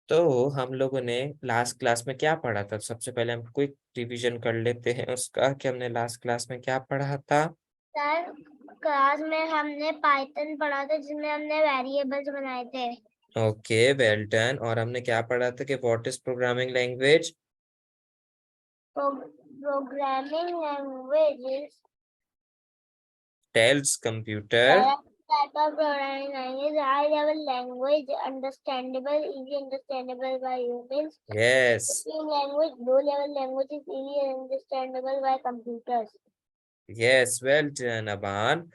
तो हम लोगों ने लास्ट क्लास में क्या पढ़ा था? सबसे पहले हम क्विक रिवीजन कर लेते हैं उसका कि हमने लास्ट क्लास में क्या पढ़ा था। सर क्लास में हमने पाइथन पढ़ा था जिसमें हमने वेरिएबल्स बनाए थे। Okay, well done. और हमने क्या पढ़ा था कि what is programming language? Programming language tells computer. type of programming language, high level language, understandable, easy understandable by humans. Yes Machine language, low level language is easy understandable by computers. Yes, well done Aban.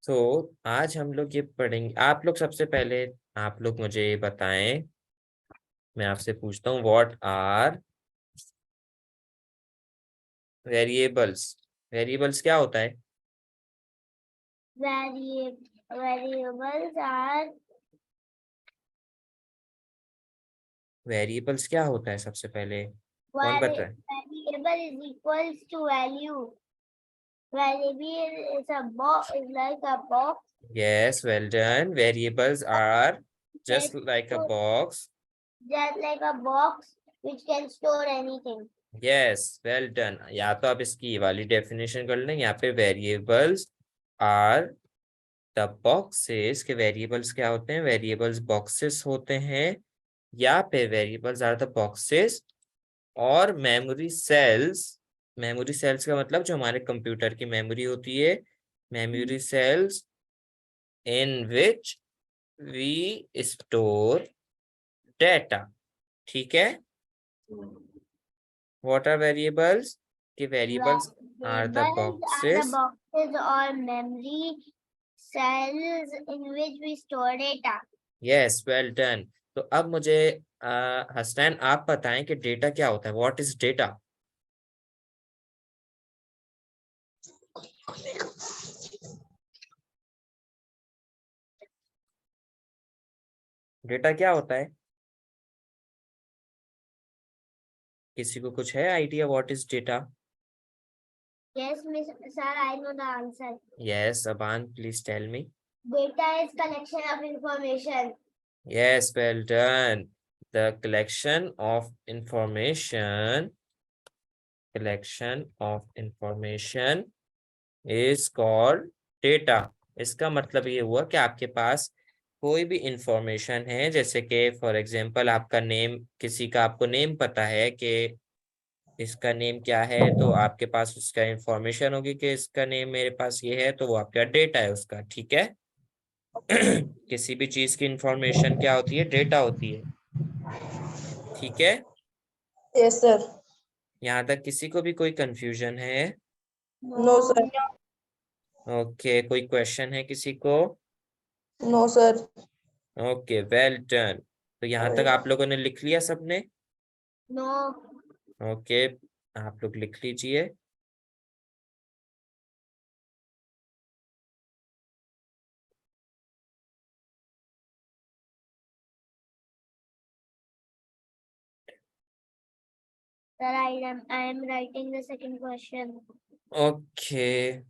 तो आज हम लोग ये पढ़ेंगे। आप लोग सबसे पहले आप लोग मुझे ये बताएं, मैं आपसे पूछता हूँ, व्हाट आर वेरिएबल्स? वेरिएबल्स क्या होता है? Variables are वेरिएबल्स क्या होता है सबसे पहले कौन बताए? variable is equals to value. Variable is a box, is like a box Yes, well done. Variables are that just like a box. just like a box which can store anything. Yes, well done. या तो आप इसकी ये वाली definition कर लें, यहाँ पे वेरिएबल्स आर द बॉक्सेस के वेरिएबल्स क्या होते हैं? वेरिएबल्स बॉक्सेस होते हैं। या पे वेरिएबल्स आर द बॉक्सेस और मेमोरी सेल्स का मतलब जो हमारे कंप्यूटर की मेमोरी होती है, memory cells in which we store data. ठीक है। What are variables? The variables are the Variables are the boxes. boxes or memory cells in which we store data. Yes, well done. तो अब मुझे हसनैन आप बताएं कि डेटा क्या होता है? What is data? डेटा क्या होता है? किसी को कुछ है idea what is data? Yes, Miss Sir, I know the answer. Yes, Aban, please tell me. Data is collection of information. Yes, well done. The collection of information is called data. इसका मतलब ये हुआ कि आपके पास कोई भी information है, जैसे कि फॉर एग्जांपल आपका नेम, किसी का आपको नेम पता है कि इसका नेम क्या है, तो आपके पास उसका इंफॉर्मेशन होगी कि इसका नेम मेरे पास ये है, तो वो आपका डेटा है उसका। ठीक है। किसी भी चीज की इंफॉर्मेशन क्या होती है? डेटा होती है। ठीक है। Yes sir. यहाँ तक किसी को भी कोई कंफ्यूजन है? No sir. ओके, कोई क्वेश्चन है किसी को? No sir. Okay, well done. तो यहाँ तक आप लोगों ने लिख लिया सबने? No. ओके, आप लोग लिख लीजिए। Sir, I am writing the second question. Okay,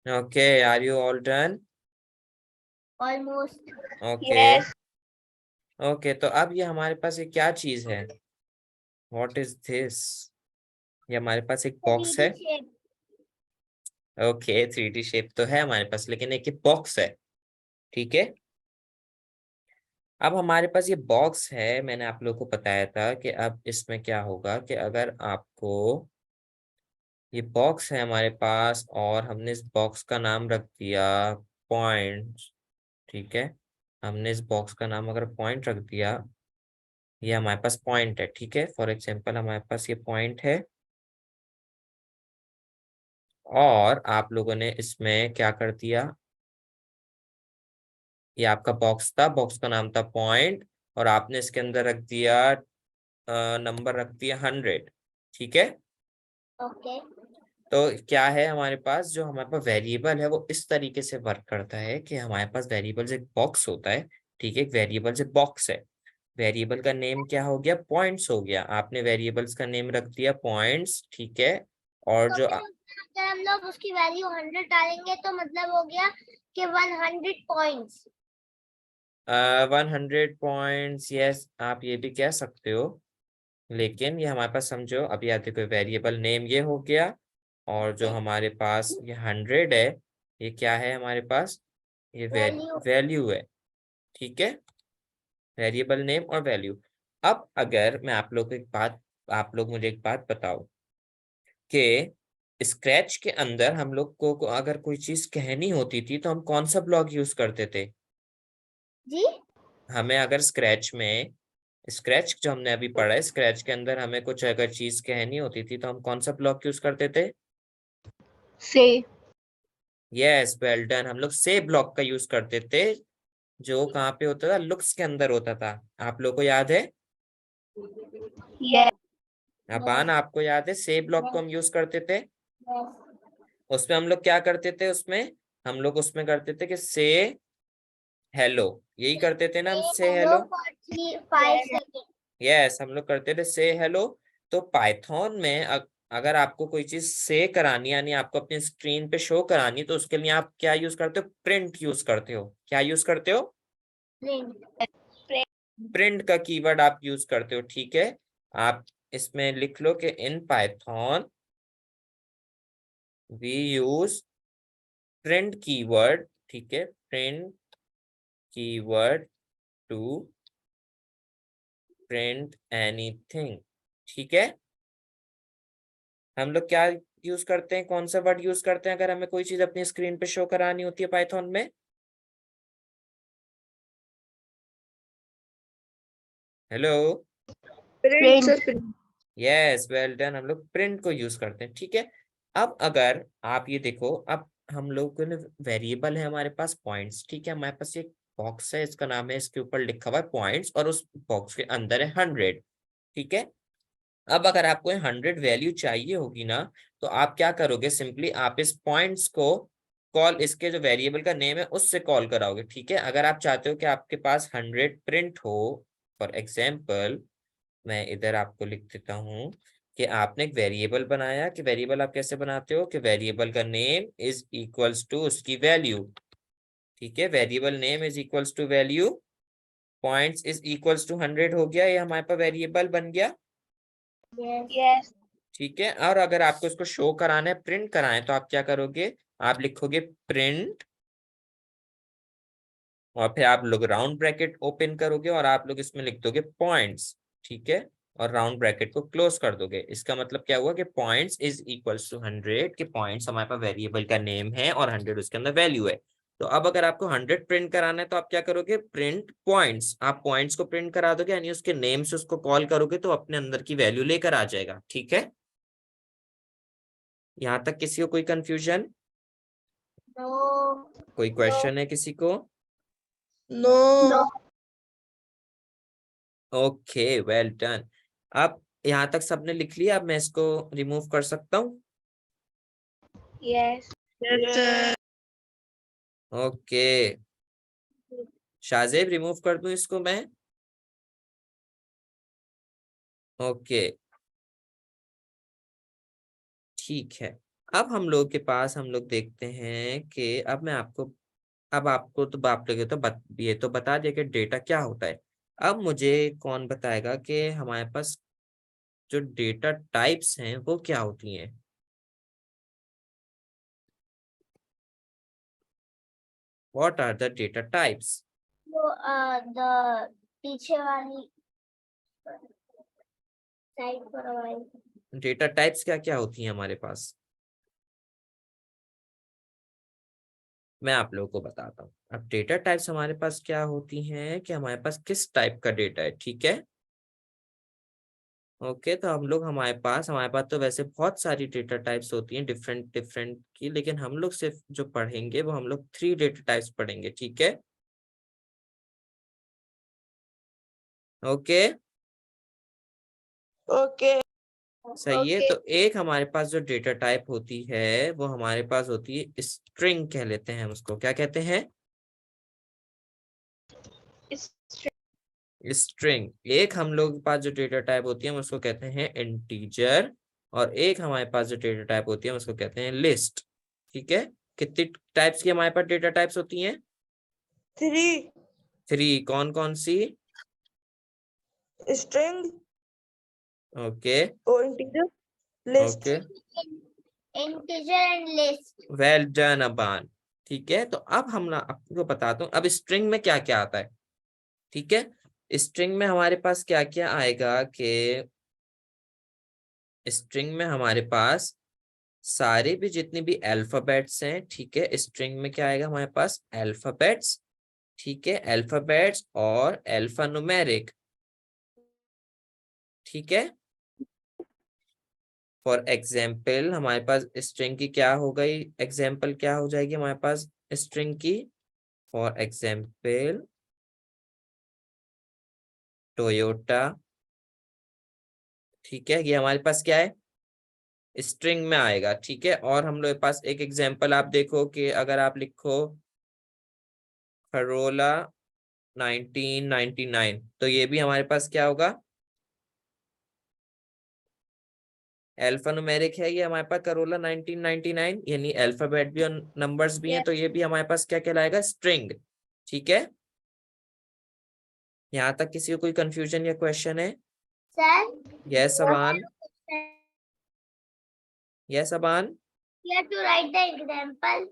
okay, are you all done? Almost. Okay yes. Okay, तो अब ये हमारे पास ये क्या चीज है? What is this? ये हमारे पास एक बॉक्स 3D है। shape. ओके, 3D शेप तो है हमारे पास, लेकिन एक बॉक्स है। ठीक है। अब हमारे पास ये बॉक्स है, मैंने आप लोगों को बताया था कि अब इसमें क्या होगा कि अगर आपको ये बॉक्स है हमारे पास और हमने इस बॉक्स का नाम रख दिया पॉइंट। ठीक है। हमने इस बॉक्स का नाम अगर पॉइंट रख दिया, ये हमारे पास पॉइंट है। ठीक है। फॉर एग्जांपल हमारे पास ये पॉइंट है और आप लोगों ने इसमें क्या कर दिया? ये आपका बॉक्स था, बॉक्स का नाम था पॉइंट, और आपने इसके अंदर रख दिया नंबर रख दिया 100। ठीक है। ओके। तो क्या है हमारे पास, जो हमारे पास वेरिएबल है वो इस तरीके से वर्क करता है कि हमारे पास वेरिएबल एक बॉक्स होता है। ठीक है, एक वेरिएबल एक बॉक्स है। वेरिएबल का नेम क्या हो गया, पॉइंट्स हो गया। आपने वेरिएबल्स का नेम रख दिया पॉइंट्स। ठीक है। और तो जो फिर अगर हम लोग उसकी वैल्यू 100 डालेंगे तो मतलब हो गया कि 100 पॉइंट्स। 100 पॉइंट्स, यस आप ये भी कह सकते हो, लेकिन ये हमारे पास समझो अभी आते कोई वेरिएबल नेम ये हो गया, और जो हमारे पास ये 100 है, ये क्या है हमारे पास, ये वैल्यू। वैल्यू है। ठीक है, वेरिएबल नेम और वैल्यू। अब अगर मैं आप लोग को एक बात, आप लोग मुझे एक बात बताओ कि स्क्रैच के अंदर हम लोग को अगर कोई चीज कहनी होती थी तो हम कौन सा ब्लॉक यूज करते थे। जी। हमें अगर स्क्रैच में, स्क्रैच जो हमने अभी पढ़ा है, स्क्रैच के अंदर हमें कुछ अगर चीज कहनी होती थी तो हम कौन सा ब्लॉक यूज करते थे। से। यस, वेल डन, हम लोग से ब्लॉक का यूज करते थे, जो कहाँ पे होता था, लुक्स के अंदर होता था। आप लोग को याद है, यस। अपान आपको याद है, से ब्लॉक को हम यूज करते थे। उसमें हम लोग क्या करते थे, उसमें हम लोग उसमें करते थे कि से हेलो, यही करते थे ना हम, से hello hello. For 5 second. Yes, हम लोग करते थे से हेलो। तो पाइथन में अगर आपको कोई चीज से करानी, यानी आपको अपनी स्क्रीन पे शो करानी, तो उसके लिए आप क्या यूज करते हो, प्रिंट यूज करते हो। क्या यूज करते हो, प्रिंट। प्रिंट का कीवर्ड आप यूज करते हो। ठीक है, आप इसमें लिख लो कि in Python we use print keyword. ठीक है, print keyword to print anything. ठीक है, हम लोग क्या यूज करते हैं, कौन सा वर्ड यूज करते हैं अगर हमें कोई चीज अपनी स्क्रीन पे शो करानी होती है पाइथन में। Hello. Print sir. Yes, well done, हम लोग प्रिंट को यूज करते हैं। ठीक है। अब अगर आप ये देखो, अब हम लोग को वेरिएबल है हमारे पास पॉइंट्स। ठीक है, हमारे पास एक बॉक्स है, इसका नाम है, इसके ऊपर लिखा हुआ है पॉइंट्स, और उस बॉक्स के अंदर है 100। ठीक है। अब अगर आपको 100 वैल्यू चाहिए होगी ना, तो आप क्या करोगे, सिंपली आप इस पॉइंट्स को कॉल, इसके जो वेरिएबल का नेम है उससे कॉल कराओगे। ठीक है, अगर आप चाहते हो कि आपके पास 100 प्रिंट हो, फॉर एग्जाम्पल मैं इधर आपको लिख देता हूँ कि आपने एक वेरिएबल बनाया, कि वेरिएबल आप कैसे बनाते हो, कि वेरिएबल का नेम इज इक्वल्स टू उसकी वैल्यू। ठीक है, variable name is equals to value, points is equals to 100 हो गया, ये हमारे पास वेरिएबल बन गया। यस। ठीक है, और अगर आपको इसको शो कराना है, प्रिंट कराना है, तो आप क्या करोगे, आप लिखोगे प्रिंट, और फिर आप लोग राउंड ब्रैकेट ओपन करोगे और आप लोग इसमें लिख दोगे पॉइंट्स। ठीक है, और राउंड ब्रैकेट को क्लोज कर दोगे। इसका मतलब क्या हुआ कि पॉइंट्स इज इक्वल्स टू 100, कि पॉइंट्स हमारे पास वेरिएबल का नेम है और 100 उसके अंदर वैल्यू है। तो अब अगर आपको 100 प्रिंट कराना है तो आप क्या करोगे, प्रिंट पॉइंट्स, आप पॉइंट्स को प्रिंट करा दोगे, यानी उसके नेम से उसको कॉल करोगे तो अपने अंदर की वैल्यू लेकर आ जाएगा। ठीक है, यहाँ तक किसी को कोई कंफ्यूजन, नो। कोई क्वेश्चन है किसी को। नो। Okay, well done. अब यहाँ तक सबने लिख लिया, अब मैं इसको रिमूव कर सकता हूँ। Yes. Yes sir. Okay, Shahzeb remove कर दूं इसको मैं। ओके, ठीक है। अब हम लोग के पास, हम लोग देखते हैं कि अब मैं आपको, अब आपको तो आप लोग ये तो बता दिया कि डेटा क्या होता है। अब मुझे कौन बताएगा कि हमारे पास जो डेटा टाइप्स हैं वो क्या होती हैं। What are the data types. तो द पीछे वाली साइड पर वाली। डेटा टाइप्स क्या क्या होती हैं हमारे पास, मैं आप लोगों को बताता हूँ। अब डेटा टाइप्स हमारे पास क्या होती हैं, कि हमारे पास किस टाइप का डेटा है। ठीक है, ओके, तो हम लोग, हमारे पास तो वैसे बहुत सारी डेटा टाइप्स होती हैं डिफरेंट डिफरेंट की, लेकिन हम लोग सिर्फ जो पढ़ेंगे वो हम लोग 3 डेटा टाइप्स पढ़ेंगे। ठीक है, ओके, Okay. सही है। तो एक हमारे पास जो डेटा टाइप होती है वो हमारे पास होती है स्ट्रिंग, कह लेते हैं हम उसको, क्या कहते हैं? स्ट्रिंग। एक हम लोग के पास जो डेटा टाइप होती है हम उसको कहते हैं इंटीजर, और एक हमारे पास जो डेटा टाइप होती है हम उसको कहते हैं लिस्ट। ठीक है, कितनी टाइप्स की हमारे पास डेटा टाइप्स होती हैं? 3. 3। कौन कौन सी? String okay or integer. List. Okay, integer and list. Well done Aban. ठीक है, तो अब हम ना आपको बताता हूँ अब स्ट्रिंग में क्या क्या आता है। ठीक है, स्ट्रिंग में हमारे पास क्या क्या आएगा कि स्ट्रिंग में हमारे पास सारे भी जितने भी अल्फाबेट्स हैं, ठीक है, स्ट्रिंग में क्या आएगा हमारे पास? अल्फाबेट्स। ठीक है, अल्फाबेट्स और अल्फान्यूमेरिक। ठीक है, फॉर एग्जाम्पल हमारे पास स्ट्रिंग की क्या हो गई, एग्जाम्पल क्या हो जाएगी हमारे पास स्ट्रिंग की? For example Toyota. ठीक है, ये हमारे पास क्या है? स्ट्रिंग में आएगा। ठीक है, और हम लोग के पास एक एग्जाम्पल आप देखो कि अगर आप लिखो करोला 1999, तो ये भी हमारे पास क्या होगा? अल्फान्यूमेरिक है ये हमारे पास करोला 1999, यानी अल्फाबेट भी और नंबर्स भी हैं, तो ये भी हमारे पास क्या कहलाएगा? स्ट्रिंग। ठीक है, यहाँ तक किसी को कोई कंफ्यूजन या क्वेश्चन है? Sir, yes Aban, yes Aban. you have to write the example.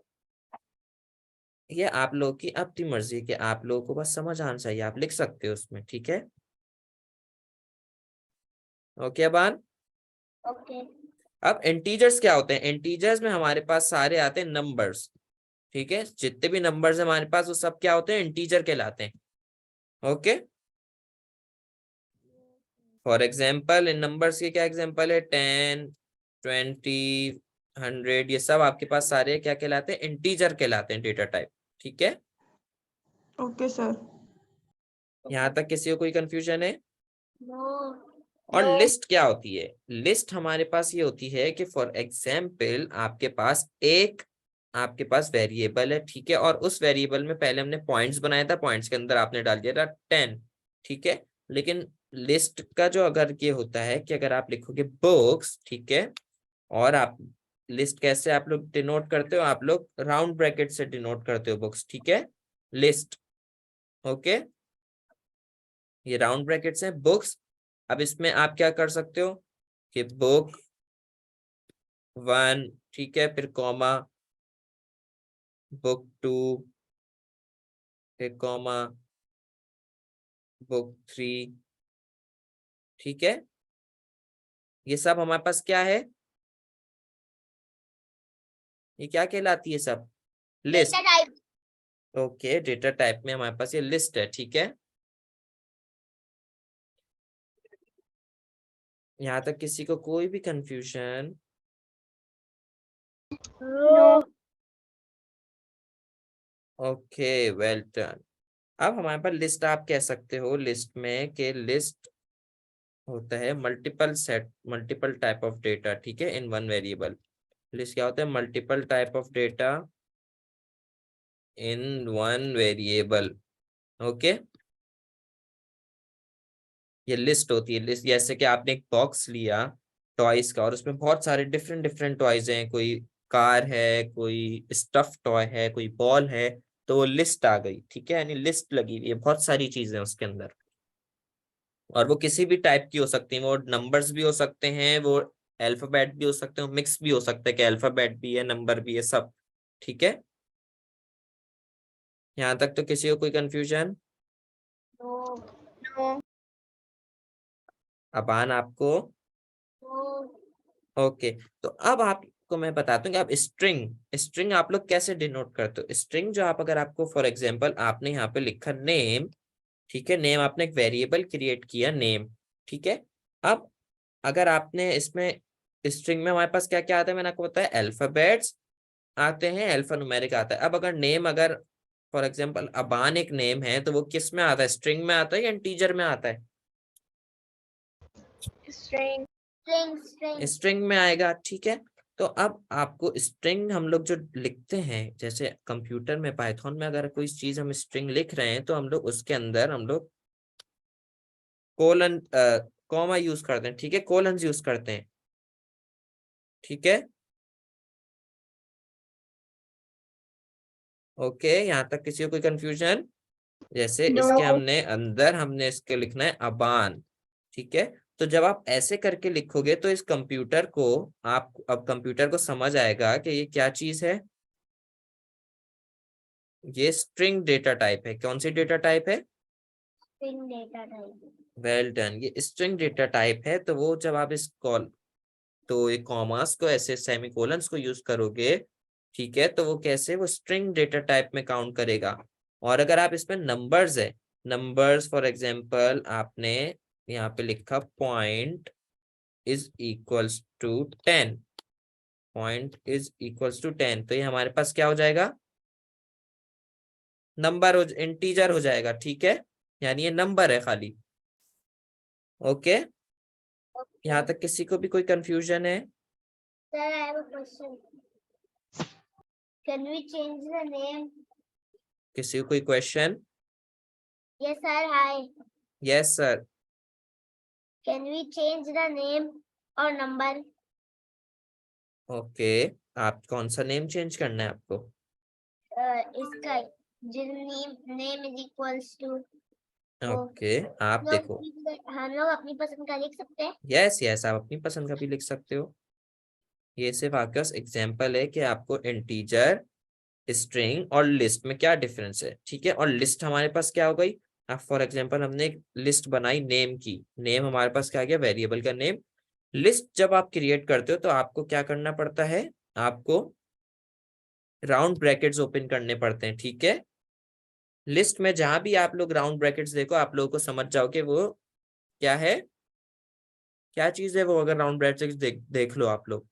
ये आप लोग की अपनी मर्जी के, आप लोगों को बस समझ आना चाहिए, आप लिख सकते हो उसमें। ठीक है, ओके अबान। Okay. अब इंटीजर्स क्या होते हैं? इंटीजर्स में हमारे पास सारे आते हैं नंबर्स। ठीक है, जितने भी नंबर्स हैं हमारे पास वो सब क्या होते हैं? इंटीजर कहलाते हैं। Okay, for example in numbers के क्या एग्जाम्पल है? 10, 20, 100, ये सब आपके पास सारे क्या कहलाते हैं? इंटीजर कहलाते हैं, डेटा टाइप। ठीक है, Okay, sir. यहाँ तक किसी को कोई कंफ्यूजन है? No. और लिस्ट क्या होती है? लिस्ट हमारे पास ये होती है कि फॉर एग्जाम्पल आपके पास वेरिएबल है, ठीक है, और उस वेरिएबल में पहले हमने पॉइंट्स बनाया था, पॉइंट्स के अंदर आपने डाल दिया था 10। ठीक है, लेकिन लिस्ट का जो अगर ये होता है कि अगर आप लिखोगे बुक्स, ठीक है, और आप लिस्ट कैसे आप लोग डिनोट करते हो? आप लोग राउंड ब्रैकेट से डिनोट करते हो बुक्स। ठीक है, लिस्ट। ओके, ये राउंड ब्रैकेट्स हैं बुक्स। अब इसमें आप क्या कर सकते हो कि बुक 1, ठीक है, फिर कॉमा, बुक 2, फिर कॉमा, बुक 3। ठीक है, ये सब हमारे पास क्या है? ये क्या कहलाती है सब? List. Data type. Okay, data type में हमारे पास ये लिस्ट है। ठीक है, यहाँ तक किसी को कोई भी confusion? No. Okay, well done. अब हमारे पास लिस्ट आप कह सकते हो, लिस्ट में के लिस्ट होता है मल्टीपल टाइप ऑफ डेटा, ठीक है, इन वन वेरिएबल। लिस्ट क्या होता है? Multiple type of data in one variable. Okay, ये लिस्ट होती है। लिस्ट जैसे कि आपने एक बॉक्स लिया टॉयज का और उसमें बहुत सारे डिफरेंट डिफरेंट टॉयज हैं, कोई कार है, कोई स्टफ टॉय है, कोई बॉल है, तो वो लिस्ट आ गई। ठीक है, यानी लिस्ट लगी हुई है, बहुत सारी चीजें हैं उसके अंदर, और वो किसी भी टाइप की हो सकती है। वो नंबर्स भी हो सकते हैं, वो अल्फाबेट भी हो सकते हैं, मिक्स भी हो सकता है कि अल्फाबेट भी है, नंबर भी है, सब। ठीक है, यहाँ तक तो किसी को कोई कंफ्यूजन? No. अबान आपको? No. ओके, तो अब आपको मैं बताता हूँ कि आप स्ट्रिंग स्ट्रिंग आप लोग कैसे डिनोट करते हो। स्ट्रिंग जो आप, अगर आपको फॉर एग्जांपल आपने यहाँ पे लिखा नेम, ठीक है, नेम, आपने एक वेरिएबल क्रिएट किया नेम। ठीक है, अब अगर आपने इसमें स्ट्रिंग में हमारे पास क्या क्या आता है, मैंने आपको बताया अल्फाबेट्स आते हैं, अल्फान्यूमेरिक आता है। अब अगर नेम, अगर फॉर एग्जांपल अबान एक नेम है, तो वो किस में आता है? स्ट्रिंग में आता है या इंटीजर में आता है? String. String. स्ट्रिंग में आएगा, ठीक है। तो अब आपको स्ट्रिंग हम लोग जो लिखते हैं, जैसे कंप्यूटर में पाइथन में अगर कोई चीज हम स्ट्रिंग लिख रहे हैं तो हम लोग उसके अंदर हम लोग कोलन कॉमा यूज करते हैं, ठीक है, कोलन यूज करते हैं, ठीक है। ओके, यहाँ तक किसी को कोई कंफ्यूजन? जैसे इसके No. हमने इसके लिखना है अबान, ठीक है। तो जब आप ऐसे करके लिखोगे तो इस कंप्यूटर को, आप अब कंप्यूटर को समझ आएगा कि ये क्या चीज है। ये स्ट्रिंग डेटा टाइप है। कौन सी डेटा टाइप है? String data type. Well done, ये स्ट्रिंग डेटा टाइप है। तो वो जब आप इस कॉल तो ये कॉमास को ऐसे सेमीकोलंस को यूज करोगे, ठीक है, तो वो कैसे, वो स्ट्रिंग डेटा टाइप में काउंट करेगा। और अगर आप इसमें नंबर्स है, नंबर्स फॉर एग्जांपल आपने यहाँ पे लिखा point is equals to 10, point is equals to 10, तो ये हमारे पास क्या हो जाएगा? नंबर हो, इंटीजर हो जाएगा, ठीक है, यानी ये नंबर है खाली। ओके, यहाँ Okay. तक किसी को भी कोई कंफ्यूजन है? Sir, I have a question. Can we change the name? किसी को कोई question? Yes, sir. Hi. Yes sir. Can we change the name or number? Okay, आप कौन सा नेम चेंज करना है आपको? इसका जिन name is equals to वो ओके, आप देखो, हम लोग अपनी पसंद का लिख सकते हैं। यस यस, आप अपनी पसंद का भी लिख सकते हो। ये सिर्फ आपके पास एग्जाम्पल है कि आपको इंटीजर, स्ट्रिंग और लिस्ट में क्या डिफरेंस है, ठीक है। और लिस्ट हमारे पास क्या हो गई? अब फॉर एग्जांपल हमने एक लिस्ट बनाई नेम की, नेम हमारे पास क्या आ गया? वेरिएबल का नेम। लिस्ट जब आप क्रिएट करते हो तो आपको क्या करना पड़ता है? आपको राउंड ब्रैकेट्स ओपन करने पड़ते हैं, ठीक है। लिस्ट में जहां भी आप लोग राउंड ब्रैकेट्स देखो, आप लोगों को समझ जाओ कि वो क्या है, क्या चीज है वो। अगर राउंड ब्रैकेट्स देख लो आप लोग,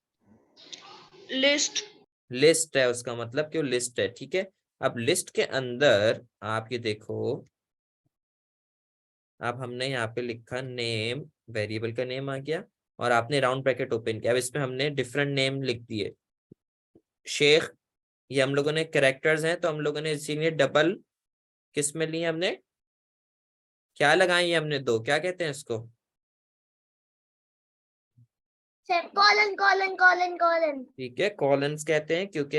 List. लिस्ट है, उसका मतलब कि वो लिस्ट है, ठीक है। अब लिस्ट के अंदर आप ये देखो, अब हमने यहाँ पे लिखा नेम, वेरिएबल का नेम आ गया, और आपने राउंड ब्रैकेट ओपन किया। अब इसमें हमने डिफरेंट नेम लिख दिए। शेख, ये हम लोगों ने कैरेक्टर्स हैं तो हम लोगों ने इसीलिए डबल किस में लिए हमने, क्या लगाई है हमने? दो, क्या कहते हैं इसको? Sir colon colon colon colon. ठीक है, कॉलन्स कहते हैं, क्योंकि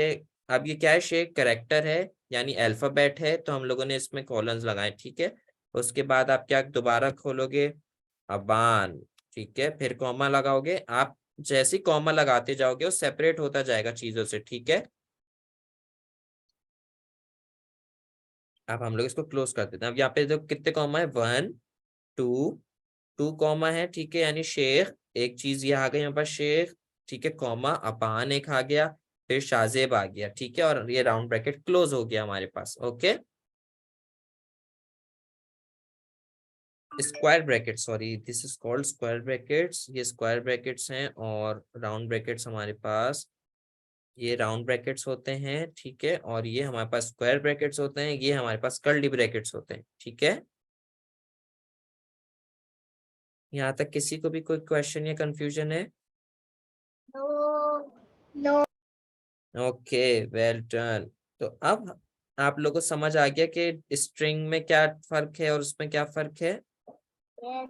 अब ये क्या है? शेख कैरेक्टर है, यानी अल्फाबेट है, तो हम लोगों ने इसमें कॉलन्स लगाए, ठीक है। उसके बाद आप क्या दोबारा खोलोगे? अबान, ठीक है, फिर कॉमा लगाओगे आप। जैसे कॉमा लगाते जाओगे वो सेपरेट होता जाएगा चीजों से, ठीक है। अब हम लोग इसको क्लोज कर देते हैं। अब यहाँ पे जो कितने कॉमा है? 1 2, 2 कॉमा है, ठीक है, यानी शेख एक चीज ये आ गई यहाँ पर, शेख, ठीक है, कॉमा अपान एक आ गया, फिर शाजेब आ गया, ठीक है, और ये राउंड ब्रैकेट क्लोज हो गया हमारे पास। Okay, square bracket, sorry, this is called square brackets, ये स्क्वायर ब्रैकेट्स हैं। और राउंड ब्रैकेट्स हमारे पास, ये राउंड ब्रैकेट्स होते हैं, ठीक है, और ये हमारे पास स्क्वायर ब्रैकेट्स होते हैं, ये हमारे पास कर्ली ब्रैकेट्स होते हैं, ठीक है। यहाँ तक किसी को भी कोई क्वेश्चन या कंफ्यूजन है? No no. Okay, well done. तो अब आप लोगों को समझ आ गया कि स्ट्रिंग में क्या फर्क है और उसमें क्या फर्क है। यस।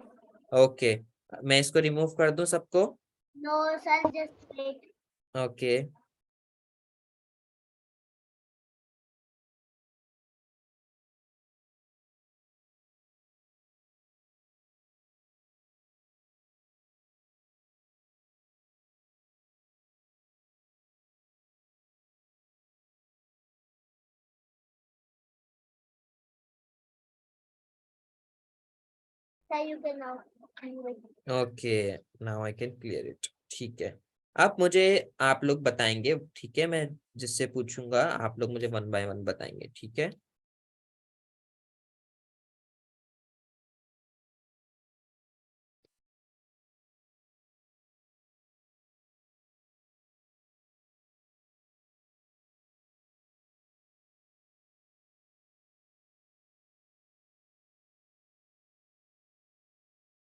ओके, मैं इसको रिमूव कर दूं सबको? No sir, just wait. Okay, sir you can now. Okay, now I can clear it, ठीक है। अब मुझे आप लोग बताएंगे, ठीक है, मैं जिससे पूछूंगा आप लोग मुझे वन बाय वन बताएंगे, ठीक है।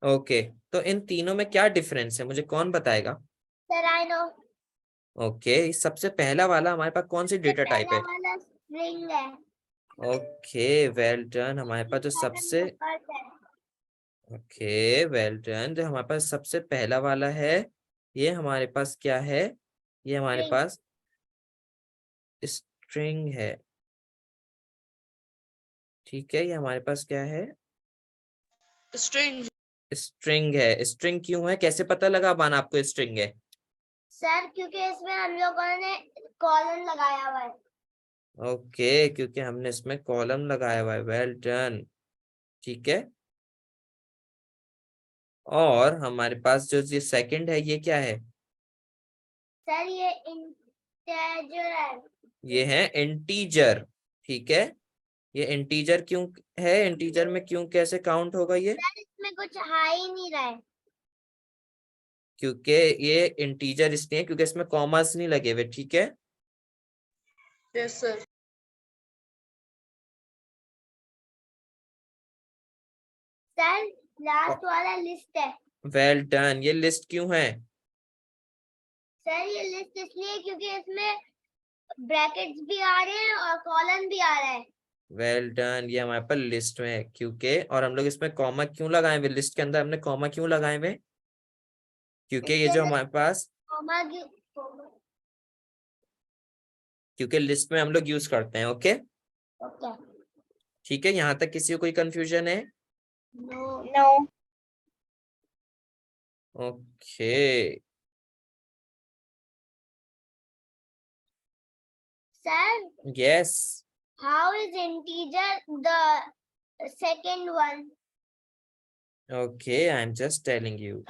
ओके, तो इन तीनों में क्या डिफरेंस है, मुझे कौन बताएगा? Sir I know. ओके, सबसे पहला वाला हमारे पास कौन सी सबसे डेटा टाइप पहला है? वाला स्ट्रिंग है। Okay, well done. हमारे पास जो सेकंड सबसे वर्ड है। Okay, well done. जो हमारे पास सबसे पहला वाला है, ये हमारे पास क्या है? ये हमारे स्ट्रिंग। पास स्ट्रिंग है। ठीक है, ये हमारे पास क्या है? String. स्ट्रिंग है। स्ट्रिंग क्यों है, कैसे पता लगा बान आपको स्ट्रिंग है? सर क्योंकि इसमें हम लोगों ने कॉलन लगाया हुआ है। ओके, क्योंकि हमने इसमें कॉलम लगाया हुआ है। Well done. ठीक है, और हमारे पास जो ये सेकंड है, ये क्या है? सर ये इंटेजर है। ये है इंटीजर। ठीक है, ये इंटीजर क्यों है? इंटीजर में क्यों, कैसे काउंट होगा ये? सर इसमें कुछ आ ही नहीं रहा है। क्योंकि ये इंटीजर इसलिए है क्योंकि इसमें कॉमास नहीं लगे हुए। ठीक है, Yes, sir. सर लास्ट वाला लिस्ट है। Well done. ये लिस्ट क्यों है? सर ये लिस्ट इसलिए क्योंकि इसमें ब्रैकेट्स भी आ रहे हैं और कॉलन भी आ रहा है। वेल डन, ये हमारे पास लिस्ट में है क्योंकि, और हम लोग इसमें कॉमा क्यों लगाए हुए, लिस्ट के अंदर हमने कॉमा क्यों लगाए हुए? क्योंकि ये इसके जो अंदर हमारे पास, कॉमा क्योंकि लिस्ट में हम लोग यूज करते हैं। Okay, okay. ठीक है, यहाँ तक किसी को कोई कंफ्यूजन है? No. No. Okay, sir yes. How is integer the second one? Okay, I am just telling you.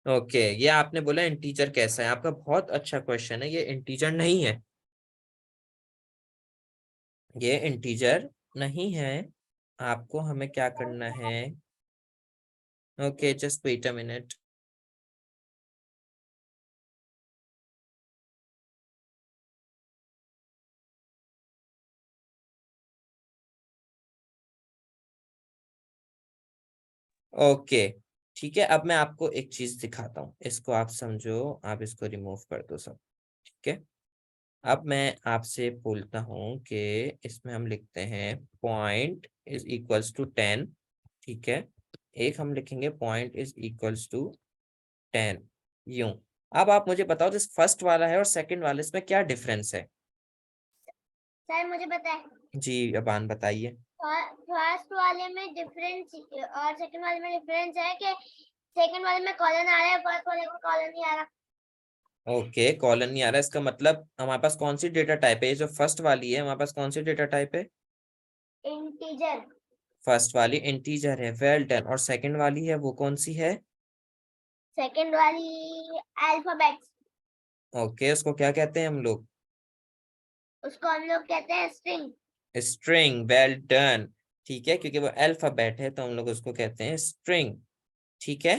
Okay, ये आपने बोला इंटीजर कैसा है, आपका बहुत अच्छा क्वेश्चन है। ये इंटीजर नहीं है, ये इंटीजर नहीं है। आपको हमें क्या करना है? Okay, just wait a minute. Okay, ठीक है, अब मैं आपको एक चीज दिखाता हूँ, इसको आप समझो, आप इसको रिमूव कर दो सब। ठीक है, अब मैं आपसे बोलता हूँ कि इसमें हम लिखते हैं पॉइंट इज इक्वल्स टू 10। ठीक है, एक हम लिखेंगे पॉइंट इज इक्वल्स टू 10, यूं। अब आप मुझे बताओ, जिस फर्स्ट वाला है और सेकंड वाले, इसमें क्या डिफरेंस है? सर मुझे पता है। जी अबान बताइए। फर्स्ट वाले में डिफरेंस और सेकंड वाले में डिफरेंस है कि सेकंड वाले में कॉलन आ रहा है, फर्स्ट वाले में कॉलन नहीं आ रहा। ओके, कॉलन नहीं आ रहा, इसका मतलब हमारे पास कौन सी डेटा टाइप है? ये जो फर्स्ट वाली है, हमारे पास कौन सी डेटा टाइप है? इंटीजर। फर्स्ट वाली इंटीजर है। Well done. और सेकंड वाली है, वो कौन सी है? सेकंड वाली अल्फाबेट्स। ओके, उसको क्या कहते हैं हम लोग? उसको हम लोग कहते हैं स्ट्रिंग। स्ट्रिंग। Well done. ठीक है, क्योंकि वो अल्फाबेट है तो हम लोग उसको कहते हैं स्ट्रिंग। ठीक है,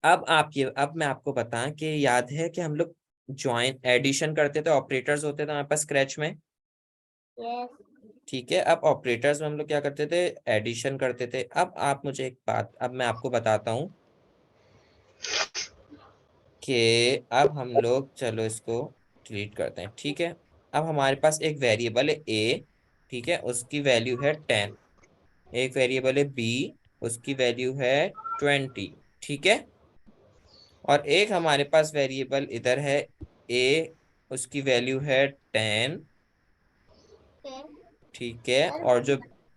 अब मैं आपको बताएं कि याद है कि हम लोग ज्वाइन एडिशन करते थे, ऑपरेटर्स होते थे हमारे पास स्क्रैच में। यस। ठीक है, अब ऑपरेटर्स में हम लोग क्या करते थे? एडिशन करते थे। अब आप मुझे एक बात, अब मैं आपको बताता हूँ कि अब हम लोग, चलो इसको डिलीट करते हैं। ठीक है, अब हमारे पास एक वेरिएबल है ए। ठीक है, उसकी वैल्यू है 10। एक वेरिएबल है बी, उसकी वैल्यू है 20। ठीक है, और एक हमारे पास वेरिएबल इधर है ए, उसकी वैल्यू है 10। ठीक है, सर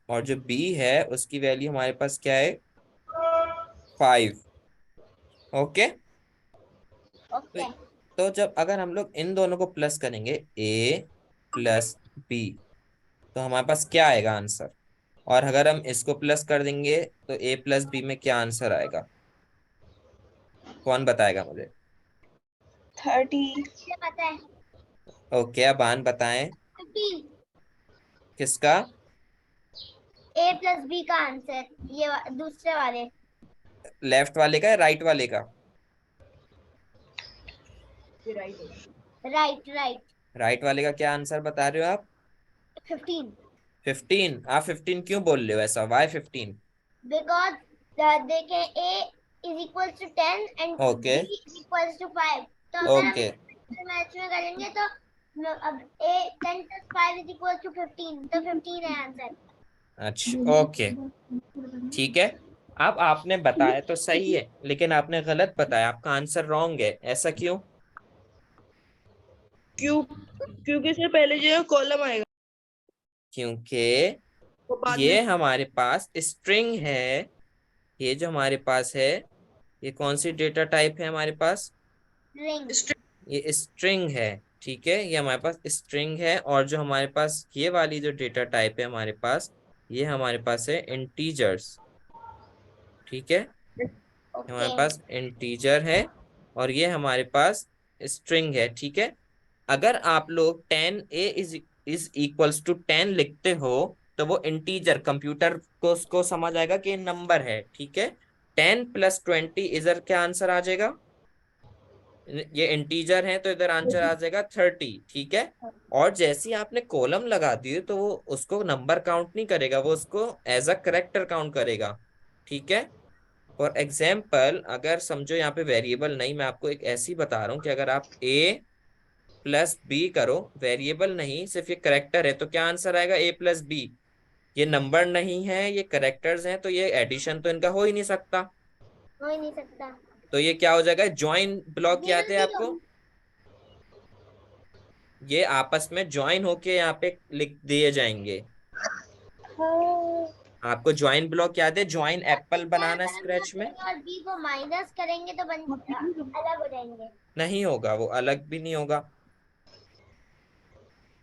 और जो बी है, उसकी वैल्यू हमारे पास क्या है? 5। ओके, तो, ओके। तो जब अगर हम लोग इन दोनों को प्लस करेंगे, ए प्लस बी, तो हमारे पास क्या आएगा आंसर? और अगर हम इसको प्लस कर देंगे तो ए प्लस बी में क्या आंसर आएगा? कौन बताएगा मुझे? 30. मुझे पता है। ओके, अब आन बताएं। 50। किसका? ए प्लस बी का आंसर ये दूसरे वाले। लेफ्ट वाले का या राइट वाले का? राइट राइट राइट वाले का क्या आंसर बता रहे हो आप? 15 15। आप 15 क्यों बोल रहे हो ऐसा? वाई 15? because देखे A is equals to 10 and okay B is equals to 5 तो अगर हम ओके मैच में करेंगे तो अब A 10 plus 5 is equals to 15 तो 15 है आंसर। अच्छा ओके ठीक है। अब आपने बताया तो सही है, लेकिन आपने गलत बताया, आपका आंसर रॉन्ग है। ऐसा क्यों? क्यों? क्योंकि सर पहले जो है कॉलम आएगा, क्योंकि वो बाद में। ये हमारे पास स्ट्रिंग है। ये जो हमारे पास है, ये कौन सी डेटा टाइप है हमारे पास? रिंग ये स्ट्रिंग है। ठीक है, ये हमारे पास स्ट्रिंग है। और जो हमारे पास ये वाली जो डेटा टाइप है हमारे पास, ये हमारे पास है इंटीजर्स। ठीक है, हमारे ओके पास इंटीजर है और ये हमारे पास स्ट्रिंग है। ठीक है, अगर आप लोग 10 a इज इक्वल्स टू 10 लिखते हो तो वो इंटीजर कंप्यूटर को उसको समझ आएगा कि नंबर है। ठीक है, 10 + 20 इधर क्या आंसर आ जाएगा? ये इंटीजर है तो इधर आंसर आ जाएगा 30। ठीक है, और जैसे ही आपने कॉलम लगा दी तो वो उसको नंबर काउंट नहीं करेगा, वो उसको एज अ करेक्टर काउंट करेगा। ठीक है, फॉर एग्जाम्पल अगर समझो यहाँ पे वेरिएबल नहीं, मैं आपको एक ऐसी बता रहा हूँ कि अगर आप a + b करो, वेरिएबल नहीं सिर्फ ये करेक्टर है, तो क्या आंसर आएगा? a + b। ये नंबर नहीं है, ये करेक्टर्स हैं, तो ये एडिशन तो इनका हो ही नहीं सकता। हो ही नहीं सकता। तो ये क्या हो जाएगा? ज्वाइन ब्लॉक याद है भी तो आपको? ये आपस में ज्वाइन होके यहाँ पे लिख दिए जाएंगे। आपको ज्वाइन ब्लॉक याद है? ज्वाइन एप्पल बनाना स्क्रैच में? A और B को माइनस करेंगे तो अलग हो जाएंगे। नहीं होगा, वो अलग भी नहीं होगा।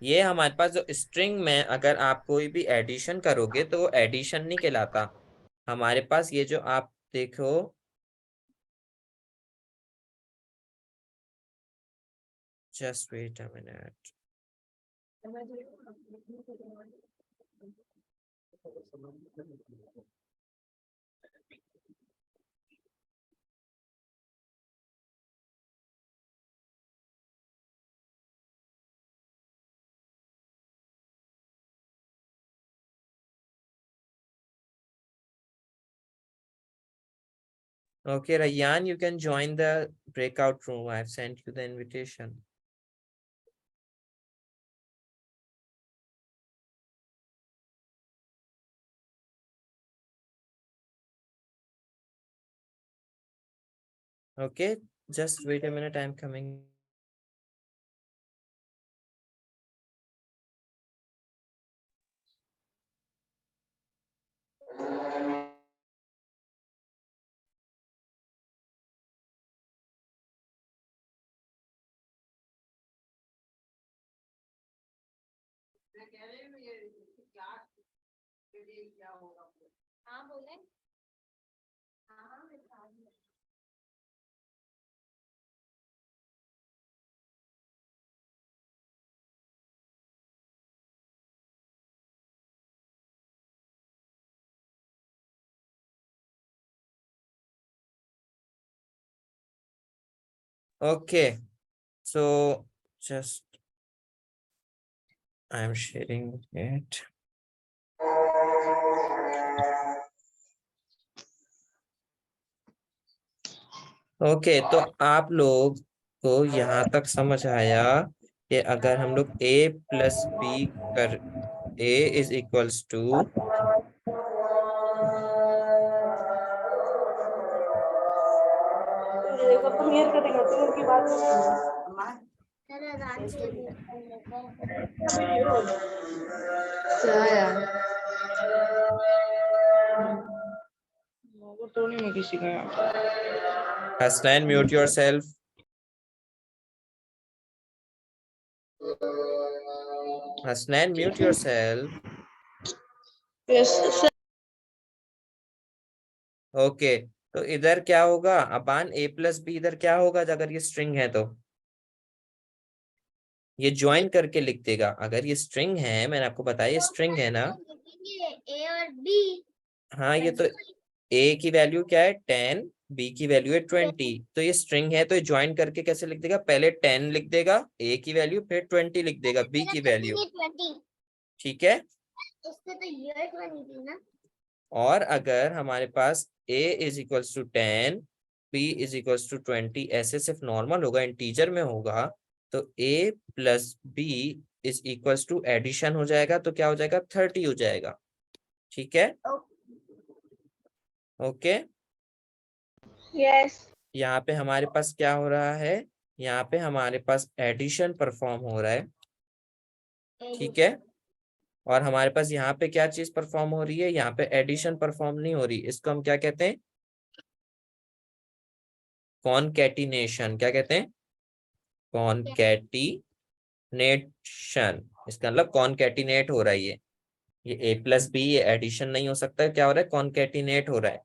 ये हमारे पास जो स्ट्रिंग में अगर आप कोई भी एडिशन करोगे तो वो एडिशन नहीं कहलाता। हमारे पास ये जो आप देखो, just wait a minute. Okay, Rayyan, you can join the breakout room. I've sent you the invitation. Okay, just wait a minute, I'm coming. हाँ बोले। हाँ Okay, so just I'm sharing it. Okay, तो आप लोग को यहाँ तक समझ आया कि अगर हम लोग a + b कर a = चलो आराम से कर लेते हैं। वो तो नहीं मैं किसी का यहाँ। Hasnain, mute yourself. Hasnain, mute yourself. Yes sir. Okay, तो इधर क्या होगा अबान? a + b इधर क्या होगा अगर ये स्ट्रिंग है तो? ये ज्वाइन करके लिख देगा। अगर ये स्ट्रिंग है, मैंने आपको बताया ये स्ट्रिंग है ना। लिखेंगे A और B हाँ, ये तो a की वैल्यू क्या है? 10, बी की वैल्यू है 20। तो ये स्ट्रिंग है, तो ये ज्वाइन करके कैसे लिख देगा, पहले 10 लिख देगा ए की वैल्यू, फिर 20 लिख देगा बी की वैल्यू। 20 ठीक है। इससे तो ईयर 20 थी ना। और अगर हमारे पास a is equals to 10, b is equals to 20 ऐसे सिर्फ नॉर्मल होगा, इंटीजर में होगा, तो a plus b is equals to addition हो जाएगा, तो क्या हो जाएगा 30 हो जाएगा। ठीक है। ओके। यस। यहाँ पे हमारे पास क्या हो रहा है, यहाँ पे हमारे पास एडिशन परफॉर्म हो रहा है। ठीक है। और हमारे पास यहाँ पे क्या चीज परफॉर्म हो रही है, यहाँ पे एडिशन परफॉर्म नहीं हो रही, इसको हम क्या कहते हैं, कॉनकैटिनेशन। क्या कहते हैं, कॉनकैटिनेशन। इसका मतलब कॉनकैटिनेट हो रहा है ये ए प्लस बी, ये एडिशन नहीं हो सकता, क्या हो रहा है, कॉनकैटिनेट हो रहा है।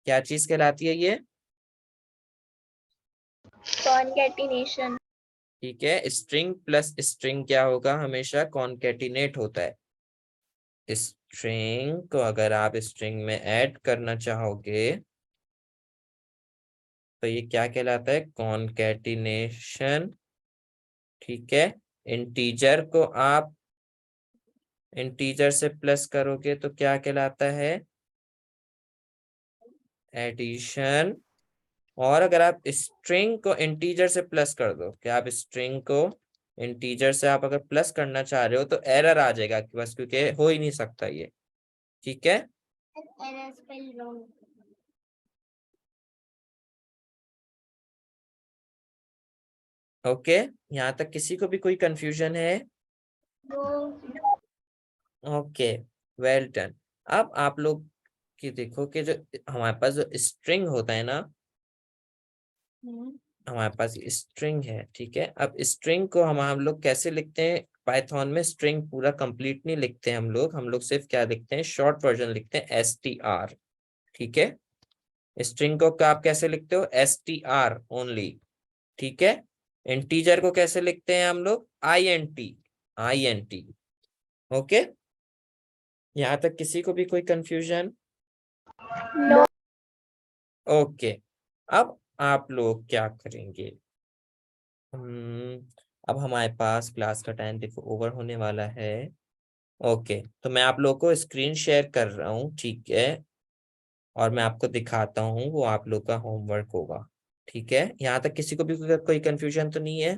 क्या चीज कहलाती है ये, कॉनकैटिनेशन। ठीक है। स्ट्रिंग प्लस स्ट्रिंग क्या होगा, हमेशा कॉनकैटिनेट होता है। स्ट्रिंग को अगर आप स्ट्रिंग में ऐड करना चाहोगे तो ये क्या कहलाता है, कॉनकैटिनेशन। ठीक है। इंटीजर को आप इंटीजर से प्लस करोगे तो क्या कहलाता है, एडिशन। और अगर आप स्ट्रिंग को इंटीजर से प्लस कर दो, क्या आप स्ट्रिंग को इंटीजर से आप अगर प्लस करना चाह रहे हो तो एरर आ जाएगा कि बस, क्योंकि हो ही नहीं सकता ये। ठीक है। Error spell wrong. ओके। यहाँ तक किसी को भी कोई कंफ्यूजन है? Okay, well done. अब आप लोग की देखो कि जो हमारे पास जो स्ट्रिंग होता है ना, हमारे पास स्ट्रिंग है। ठीक है। अब स्ट्रिंग को हम लोग कैसे लिखते हैं, पाइथन में स्ट्रिंग पूरा कंप्लीट नहीं लिखते हैं हम लोग सिर्फ क्या लिखते हैं, शॉर्ट वर्जन लिखते हैं, str। ठीक है। स्ट्रिंग को आप कैसे लिखते हो, str ओनली। ठीक है। इंटीजर को कैसे लिखते हैं हम लोग, int। ओके। यहाँ तक किसी को भी कोई कंफ्यूजन? नो। ओके। अब आप लोग क्या करेंगे, अब हमारे पास क्लास का टाइम देखो ओवर होने वाला है। ओके, तो मैं आप लोग को स्क्रीन शेयर कर रहा हूँ। ठीक है। और मैं आपको दिखाता हूँ, वो आप लोग का होमवर्क होगा। ठीक है। यहाँ तक किसी को भी कोई कंफ्यूजन तो नहीं है?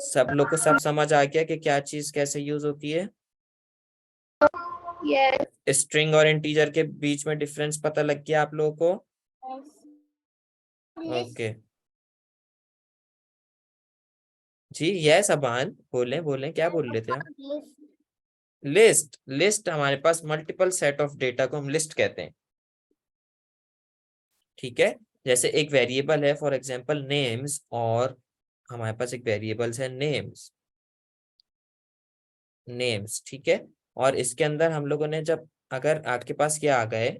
सब लोग को सब समझ आ गया कि क्या चीज कैसे यूज होती है, यस। स्ट्रिंग और इंटीजर के बीच में डिफरेंस पता लग गया आप लोगों को? ओके जी, यस अबान, बोले बोले, क्या बोल रहे थे आप? लिस्ट, लिस्ट हमारे पास मल्टीपल सेट ऑफ डेटा को हम लिस्ट कहते हैं। ठीक है। जैसे एक वेरिएबल है फॉर एग्जांपल नेम्स, और हमारे पास एक वेरिएबल्स है नेम्स, नेम्स। ठीक है। और इसके अंदर हम लोगों ने जब, अगर आपके पास क्या आ गए,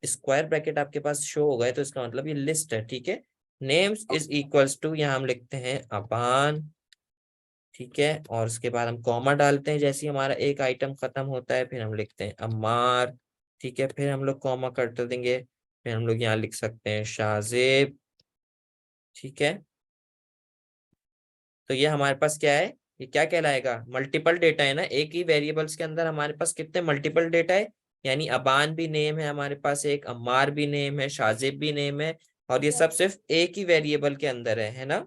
स्क्वायर ब्रैकेट आपके पास शो हो गए, तो इसका मतलब ये लिस्ट है। ठीक है। नेम्स इज इक्वल्स टू, यहाँ हम लिखते हैं अबान। ठीक है। और उसके बाद हम कॉमा डालते हैं, जैसे ही हमारा एक आइटम खत्म होता है, फिर हम लिखते हैं अम्मार। ठीक है। फिर हम लोग कॉमा कर देंगे, फिर हम लोग यहाँ लिख सकते हैं शाहजेब। ठीक है। तो ये हमारे पास क्या है, ये क्या कहलाएगा, मल्टीपल डेटा है ना, एक ही वेरिएबल्स के अंदर हमारे पास कितने मल्टीपल डेटा है, यानी अबान भी नेम है हमारे पास, एक अम्मार भी नेम है, शाहजेब भी नेम है, और ये सब सिर्फ एक ही वेरिएबल के अंदर है ना।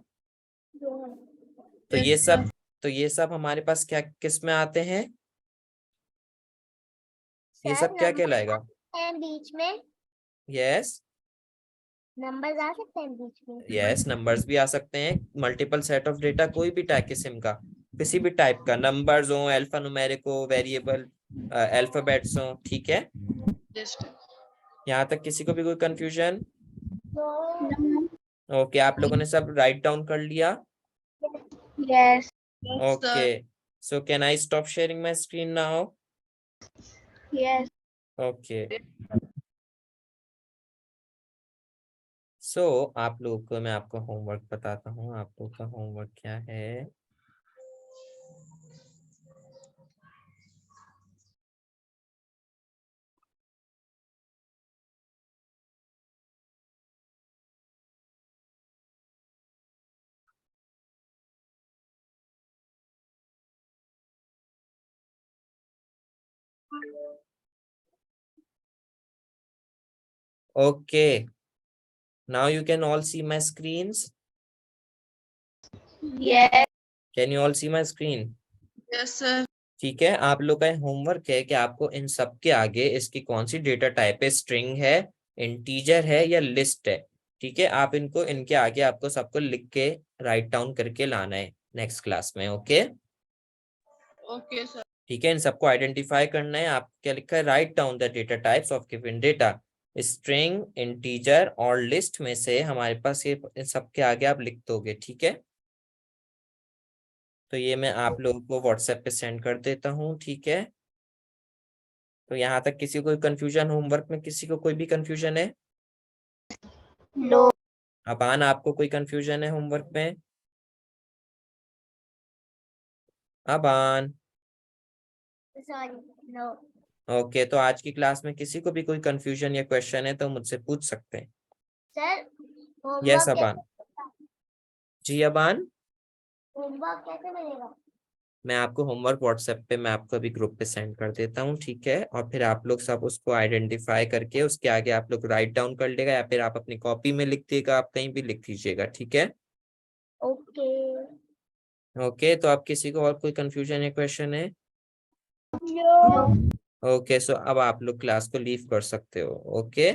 तो ये सब, तो ये सब हमारे पास क्या किस में आते हैं, ये सर सब क्या नंबर कहलाएगा? हैं बीच में, यस, नंबर्स आ सकते हैं बीच में। यस नंबर्स भी आ सकते हैं, मल्टीपल सेट ऑफ डेटा कोई भी टाइप किस्म का, किसी भी टाइप का, नंबर्स हो, अल्फा न्यूमेरिक हो, वेरिएबल अल्फाबेट्स हो। ठीक है। यहाँ तक किसी को भी कोई कंफ्यूजन? ओके, आप लोगों ने सब राइट डाउन कर लिया? Yes. Okay, so can I stop sharing my screen now? Yes. Okay, so आप लोगों को मैं आपका होमवर्क बताता हूँ, आप लोगों का होमवर्क क्या है। Okay. Now you can all see my screens. Yes. Can you all see my screen? Yes, sir. ठीक है, आप लोग का होमवर्क है कि आपको इन सब के आगे इसकी कौन सी डेटा टाइप है, स्ट्रिंग है, इंटीजर है या लिस्ट है। ठीक है, आप इनको इनके आगे आपको सबको लिख के राइट डाउन करके लाना है नेक्स्ट क्लास में। Okay Okay, sir. ठीक है, इन सबको आइडेंटिफाई करना है। आप क्या लिखा है, write down the data types of given data. String, integer और लिस्ट में से हमारे पास ये इन सब के आगे आप लिख दोगे। ठीक है, तो ये मैं आप लोगों को व्हाट्सएप पे सेंड कर देता हूँ। ठीक है, तो यहाँ तक किसी को कोई कंफ्यूजन, होमवर्क में किसी को कोई भी कंफ्यूजन है? No. अबान, आपको कोई कंफ्यूजन है होमवर्क में? अबान? Sorry, no. ओके, तो आज की क्लास में किसी को भी कोई कंफ्यूजन या क्वेश्चन है तो मुझसे पूछ सकते हैं। Sir, yes homework Aban. जी अबान, होमवर्क कैसे मिलेगा? मैं आपको होमवर्क व्हाट्सएप पे मैं आपको अभी ग्रुप पे सेंड कर देता हूँ। ठीक है, और फिर आप लोग सब उसको आइडेंटिफाई करके उसके आगे आप लोग राइट डाउन कर लेगा या फिर आप अपनी कॉपी में लिख देगा, आप कहीं भी लिख दीजिएगा। ठीक है, ओके। ओके, तो आप किसी को और कोई कंफ्यूजन या क्वेश्चन है? No. ओके, सो अब आप लोग क्लास को लीव कर सकते हो। ओके।